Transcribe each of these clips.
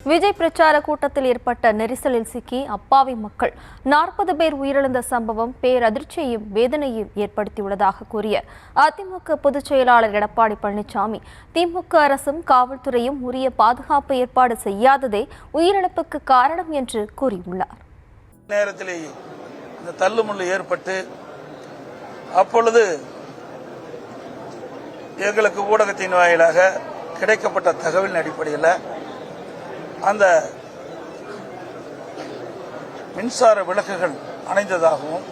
விஜய் பிரச்சார கூட்டத்தில் ஏற்பட்ட நெரிசலில் சிக்கி அப்பாவி மக்கள் 40 பேர் உயிரிழந்த சம்பவம் பேரதிர்ச்சியையும் வேதனையும் ஏற்படுத்தியுள்ளதாக கூறிய அதிமுக பொதுச் செயலாளர் எடப்பாடி பழனிசாமி, திமுக அரசும் காவல்துறையும் உரிய பாதுகாப்பு ஏற்பாடு செய்யாததே உயிரிழப்புக்கு காரணம் என்று கூறியுள்ளார். நேரத்திலேயே இந்த தள்ளுமுள்ளு ஏற்பட்டு அப்பொழுது எங்களுக்கு ஊடகத்தின் வாயிலாக கிடைக்கப்பட்ட தகவலின் அடிப்படையில் அந்த மின்சார விளக்குகள் அணைந்ததாகவும்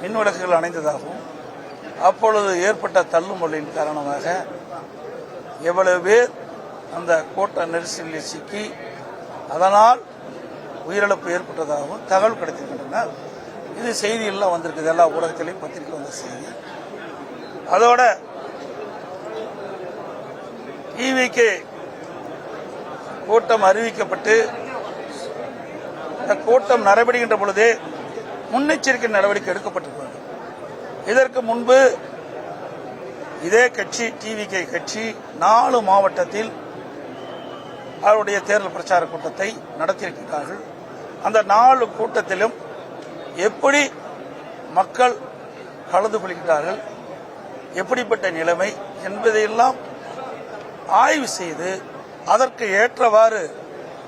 மின் விளக்குகள் அணைந்ததாகவும் அப்பொழுது ஏற்பட்ட தள்ளுமுள்ளின் காரணமாக எவ்வளவு பேர் அந்த கூட்ட நெரிசலில் சிக்கி அதனால் உயிரிழப்பு ஏற்பட்டதாகவும் தகவல் கிடைத்திருக்கின்றன. இது செய்தியெல்லாம் வந்திருக்குது, எல்லா ஊடகத்திலையும் பத்திரிகை வந்த செய்தி. அதோட டிவிக்கு கூட்டம் அறிவிக்கப்பட்டு இந்த கூட்டம் நடைபெறுகின்ற பொழுதே முன்னெச்சரிக்கை நடவடிக்கை எடுக்கப்பட்டிருக்கிறது. இதற்கு முன்பு இதே கட்சி டிவிகே கட்சி 4 மாவட்டத்தில் அவருடைய தேர்தல் பிரச்சார கூட்டத்தை நடத்தியிருக்கிறார்கள். அந்த 4 கூட்டத்திலும் எப்படி மக்கள் கலந்து கொள்கிறார்கள், எப்படிப்பட்ட நிலைமை என்பதையெல்லாம் ஆய்வு செய்து அதற்கு ஏற்றவாறு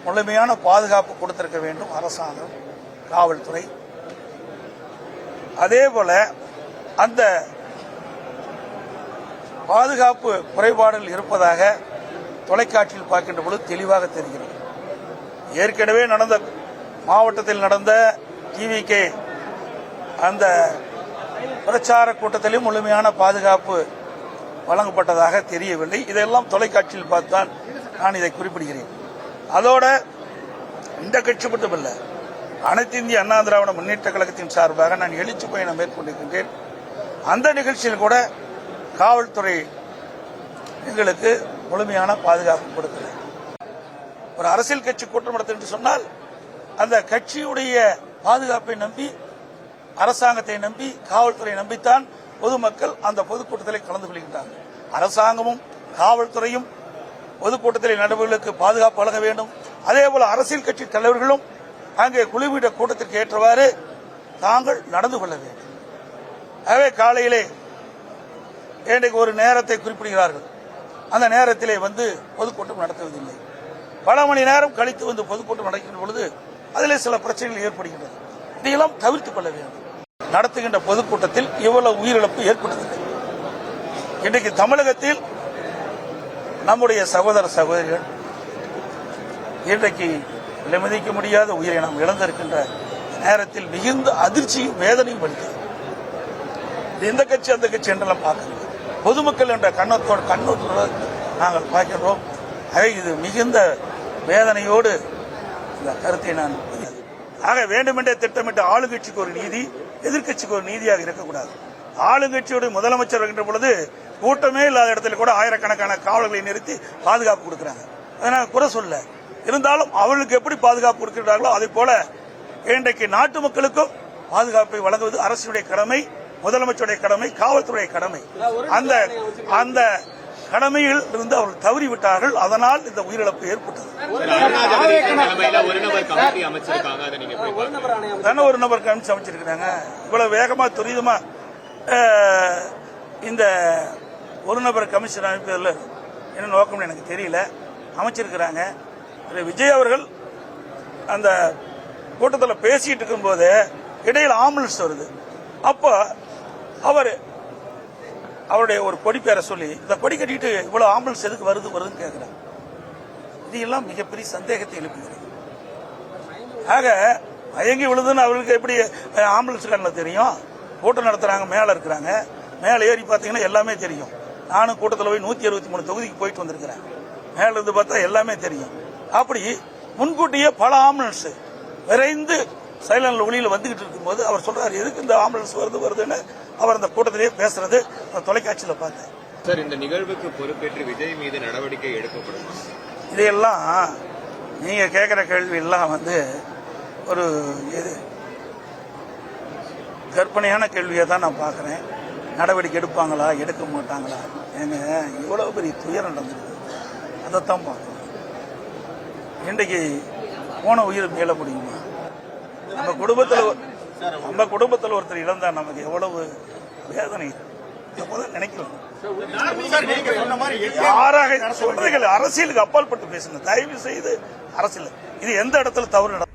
முழுமையான பாதுகாப்பு கொடுத்திருக்க வேண்டும் அரசாங்கம், காவல்துறை. அதேபோல அந்த பாதுகாப்பு குறைபாடுகள் இருப்பதாக தொலைக்காட்சியில் பார்க்கின்ற பொழுது தெளிவாக தெரிகிறது. ஏற்கனவே நடந்த மாவட்டத்தில் நடந்த டிவிகே அந்த பிரச்சார கூட்டத்திலும் முழுமையான பாதுகாப்பு வழங்கப்பட்டதாக தெரியவில்லை. இதெல்லாம் தொலைக்காட்சியில் பார்த்துதான் நான் இதை குறிப்பிடுகிறேன். அதோட இந்த கட்சி மட்டுமல்ல, அனைத்து இந்திய அண்ணா திராவிட முன்னேற்ற கழகத்தின் சார்பாக நான் எழுச்சி பயணம் மேற்கொண்டிருக்கின்றேன். அந்த நிகழ்ச்சியில் கூட காவல்துறை எங்களுக்கு முழுமையான பாதுகாப்பு கொடுக்கல. ஒரு அரசியல் கட்சி கூட்டம் நடத்தும் என்று சொன்னால் அந்த கட்சியுடைய பாதுகாப்பை நம்பி, அரசாங்கத்தை நம்பி, காவல்துறை நம்பித்தான் பொதுமக்கள் அந்த பொதுக்கூட்டத்தில் கலந்து கொள்கின்றார்கள். அரசாங்கமும் காவல்துறையும் பொதுக்கூட்டத்தில் நடைபெறுவதற்கு பாதுகாப்பு வழங்க வேண்டும். அதேபோல அரசியல் கட்சி தலைவர்களும் அங்கே குழுவிட கூட்டத்திற்கு ஏற்றவாறு தாங்கள் நடந்து கொள்ள வேண்டும். ஆகவே காலையிலே இன்றைக்கு ஒரு நேரத்தை குறிப்பிடுகிறார்கள். அந்த நேரத்திலே வந்து பொதுக்கூட்டம் நடத்துவதில்லை. பல மணி நேரம் கழித்து வந்து பொதுக்கூட்டம் நடக்கின்ற பொழுது அதிலே சில பிரச்சனைகள் ஏற்படுகின்றன. இதையெல்லாம் தவிர்த்துக் கொள்ள வேண்டும். நடத்துகின்ற பொதுக்கூட்டத்தில் இவ்வளவு உயிரிழப்பு ஏற்பட்டதில்லை. இன்றைக்கு தமிழகத்தில் நம்முடைய சகோதர சகோதரிகள் இன்றைக்கு விலைமதிக்க முடியாத உயிரை நாம் இழந்திருக்கின்ற நேரத்தில் மிகுந்த அதிர்ச்சியும் வேதனையும் அளிக்கிறது. இந்த கட்சி அந்த கட்சி என்றெல்லாம் பார்க்கல, பொதுமக்கள் என்ற கண்ணோட்டத்தோடு நாங்கள் பார்க்கிறோம். இது மிகுந்த வேதனையோடு இந்த கருத்தை நான் ஆக வேண்டுமென்றே திட்டமிட்ட ஆளுங்கட்சிக்கு ஒரு நீதி, எதிர்கட்சிக்கு ஒரு நீதியாக இருக்கக்கூடாது. ஆளுங்கட்சியுடைய முதலமைச்சர் வருகின்ற பொழுது கூட்டமே இல்லாத இடத்துல கூட ஆயிரக்கணக்கான காவலர்களை நிறுத்தி பாதுகாப்பு கொடுக்கிறாங்க. அதனால குறை சொல்ல, இருந்தாலும் அவர்களுக்கு எப்படி பாதுகாப்பு கொடுக்கிறார்களோ அதே போல இன்றைக்கு நாட்டு மக்களுக்கும் பாதுகாப்பை வழங்குவது அரசுடைய கடமை, முதலமைச்சருடைய கடமை, காவல்துறை கடமை. அந்த கடமையில் இருந்து அவர்கள் தவறிவிட்டார்கள். அதனால் இந்த உயிரிழப்பு ஏற்பட்டது. ஒரு நபர் கமிச்சு அமைச்சிருக்கிறாங்க. இவ்வளவு வேகமா துரிதமா இந்த ஒரு நபர் கமிஷன் அமைப்பதில் என்ன நோக்கம் எனக்கு தெரியல, அமைச்சிருக்கிறாங்க. விஜய் அவர்கள் அந்த கூட்டத்தில் பேசிட்டு இருக்கும்போது இடையில் ஆம்புலன்ஸ் வருது. அப்போ அவருடைய ஒரு கொடி பேரை சொல்லி இந்த கொடி கட்டிட்டு இவ்வளவு ஆம்புலன்ஸ் எதுக்கு வருதுன்னு கேட்கிறாங்க. இது எல்லாம் மிகப்பெரிய சந்தேகத்தை எழுப்புகிறது. ஆக மயங்கி விழுதுன்னு அவர்களுக்கு எப்படி ஆம்புலன்ஸ் கண்ணில் தெரியும்? கூட்டம் நடத்துறாங்க, மேல இருக்கிறாங்க, மேல ஏறி பார்த்தீங்கன்னா எல்லாமே தெரியும். நானும் கூட்டத்தில் போய் 163 தொகுதிக்கு போயிட்டு வந்திருக்கிறேன். மேல இருந்து பார்த்தா எல்லாமே தெரியும். அப்படி முன்கூட்டியே பல ஆம்புலன்ஸ் விரைந்து சைலண்ட் ஒளியில் வந்துகிட்டு இருக்கும்போது அவர் சொல்றாரு, எதுக்கு இந்த ஆம்புலன்ஸ் வருதுன்னு அவர் அந்த கூட்டத்திலேயே பேசுறது தொலைக்காட்சியில் பார்த்தேன். சார், இந்த நிகழ்வுக்கு பொறுப்பேற்று விஜய் மீது நடவடிக்கை எடுக்கப்படும். இதையெல்லாம் நீங்க கேட்கிற கேள்வி எல்லாம் ஒரு கற்பனையான கேள்வியை தான் நான் பார்க்கிறேன். நடவடிக்கை எடுப்பாங்களா, எடுக்க மாட்டாங்களா? ஏங்க, இவ்வளவு பெரிய துயரம் நடந்திருக்கு, அதைத்தான் பார்க்கணும். இன்றைக்கு போன உயிர் மீள முடியுமா? நம்ம குடும்பத்தில் ஒருத்தர் இழந்தா நமக்கு எவ்வளவு வேதனை நினைக்கிறோம். யாராக சொல்றீர்கள், அரசியலுக்கு அப்பாற்பட்டு பேசுங்க தயவு செய்து. அரசியல் இது எந்த இடத்துல தவறு